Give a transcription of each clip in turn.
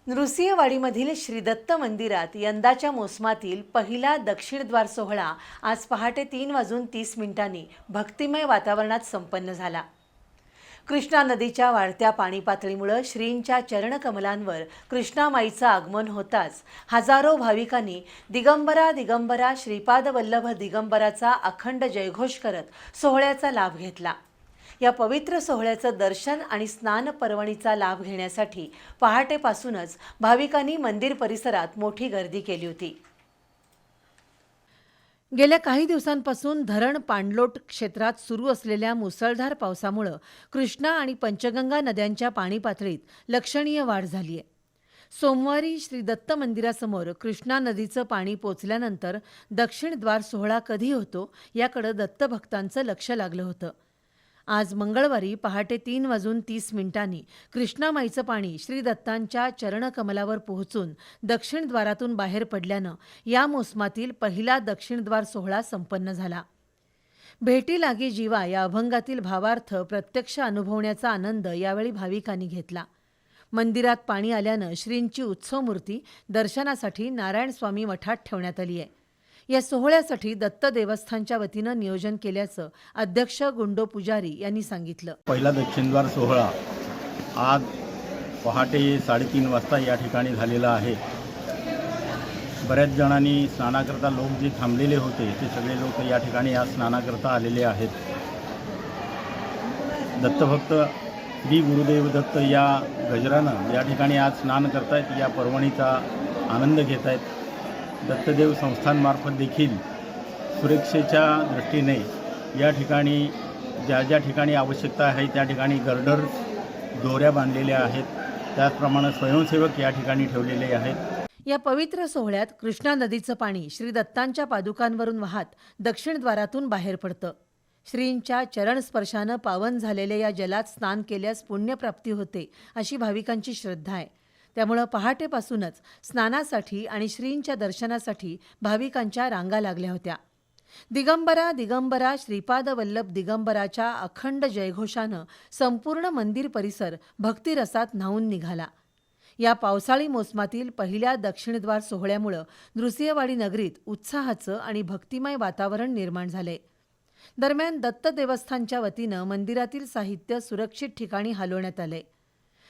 नृसिंहवाडीमधील श्री दत्त मंदिरात यंदाच्या मोसमातील पहिला दक्षिणद्वार सोहळा आज पहाटे 3:30 भक्तिमय वातावरणात संपन्न झाला। कृष्णा नदीच्या वाढत्या पाणी पातळीमुळे श्रींच्या चरणकमलांवर कृष्णामाईचं आगमन होताच हजारो भाविकांनी दिगंबरा दिगंबरा श्रीपाद वल्लभ दिगंबराचा अखंड जयघोष करत सोहळ्याचा लाभ घेतला। या पवित्र सोहळ्याचं दर्शन आणि स्नान पर्वणीचा लाभ घेण्यासाठी पहाटेपासूनच भाविकांनी मंदिर परिसरात मोठी गर्दी केली होती। गेल्या काही दिवसांपासून धरण पाणलोट क्षेत्रात सुरू असलेल्या मुसळधार पावसामुळे कृष्णा आणि पंचगंगा नद्यांच्या पाणी पातळीत लक्षणीय वाढ झाली आहे। सोमवारी श्री दत्त मंदिरासमोर कृष्णा नदीचं पाणी पोचल्यानंतर दक्षिणद्वार सोहळा कधी होतो याकडे दत्तभक्तांचं लक्ष लागलं होतं। आज मंगळवारी पहाटे 3:30 कृष्णामाईचं पाणी श्री दत्तांच्या चरणकमलावर पोहोचून दक्षिणद्वारातून बाहेर पडल्यानं या मोसमातील पहिला दक्षिणद्वार सोहळा संपन्न झाला। भेटी लागी जीवा या अभंगातील भावार्थ प्रत्यक्ष अनुभवण्याचा आनंद यावेळी भाविकांनी घेतला। मंदिरात पाणी आल्यानं श्रींची उत्सव मूर्ती दर्शनासाठी नारायणस्वामी मठात ठेवण्यात आली आहे। या सोहळ्यासाठी दत्त देवस्थानच्या वतीनं नियोजन केल्याचं अध्यक्ष गुंडो पुजारी यांनी सांगितलं। पहिला दक्षिणद्वार सोहळा आज पहाटे 3:30 वाजता या ठिकाणी झालेला आहे। बऱ्याच जणांनी स्नानाकरता लोक जे थांबलेले होते ते सगळे लोक या ठिकाणी आज स्नानाकरता आलेले आहेत। दत्तभक्त श्री गुरुदेव दत्त या गजरानं या ठिकाणी आज स्नान करतायत, या पर्वणीचा आनंद घेत आहेत। दत्तदेव संस्थांमार्फत देखील सुरक्षेच्या दृष्टीने या ठिकाणी ज्या ठिकाणी आवश्यकता आहे त्या ठिकाणी गर्डर दोऱ्या बांधलेल्या आहेत, त्याचप्रमाणे स्वयंसेवक या ठिकाणी ठेवलेले आहेत। या पवित्र सोहळ्यात कृष्णा नदीचं पाणी श्री दत्तांच्या पादुकांवरून वाहत दक्षिणद्वारातून बाहेर पडतं। श्रींच्या चरणस्पर्शानं पावन झालेल्या या जलात स्नान केल्यास पुण्यप्राप्ती होते अशी भाविकांची श्रद्धा आहे। त्यामुळे पहाटेपासूनच स्नानासाठी आणि श्रींच्या दर्शनासाठी भाविकांच्या रांगा लागल्या होत्या। दिगंबरा दिगंबरा श्रीपाद वल्लभ दिगंबराच्या अखंड जयघोषानं संपूर्ण मंदिर परिसर भक्तिरसात न्हाऊन निघाला। या पावसाळी मोसमातील पहिल्या दक्षिणद्वार सोहळ्यामुळे नृसिंहवाडी नगरीत उत्साहाचं आणि भक्तिमय वातावरण निर्माण झाले। दरम्यान दत्त देवस्थानच्या वतीनं मंदिरातील साहित्य सुरक्षित ठिकाणी हलवण्यात आले।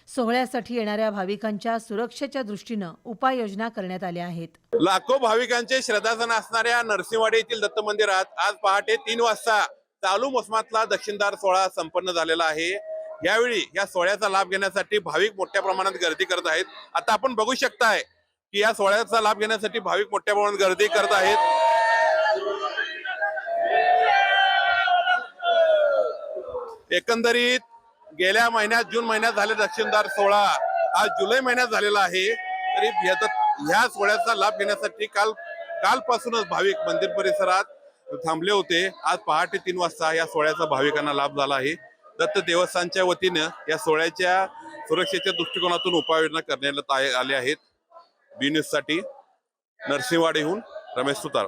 सोहळ्यासाठी येणाऱ्या भाविकांच्या सुरक्षेच्या दृष्टीनं उपाययोजना करण्यात आल्या आहेत। लाखो भाविकांचे श्रद्धास्थान असणाऱ्या नरसिंहवाडी येथील दत्त मंदिरात आज पहाटे 3 वाजता चालू मोसमातला दक्षिणद्वार सोहळा संपन्न झालेला आहे। यावेळी या सोहळ्याचा लाभ घेण्यासाठी भाविक मोठ्या प्रमाणात गर्दी करत आहेत। आता आपण बघू शकताय की या सोहळ्याचा लाभ घेण्यासाठी भाविक मोठ्या प्रमाणात गर्दी करत आहेत। एकंदरीत गेल्या महिन्यात जून महिन्यात झालेला दक्षिणद्वार सोहळा आज जुलै महिन्यात झालेला आहे। तरी ह्या सोहळ्याचा लाभ घेण्यासाठी कालपासूनच भाविक मंदिर परिसरात थांबले होते। आज पहाटे 3 वाजता या सोहळ्याचा भाविकांना लाभ झाला आहे। दत्त देवस्थानच्या वतीनं या सोहळ्याच्या सुरक्षेच्या दृष्टिकोनातून उपाययोजना करण्यात आल्या आहेत। बी न्यूज साठी नरसिंहवाडीहून रमेश सुतार।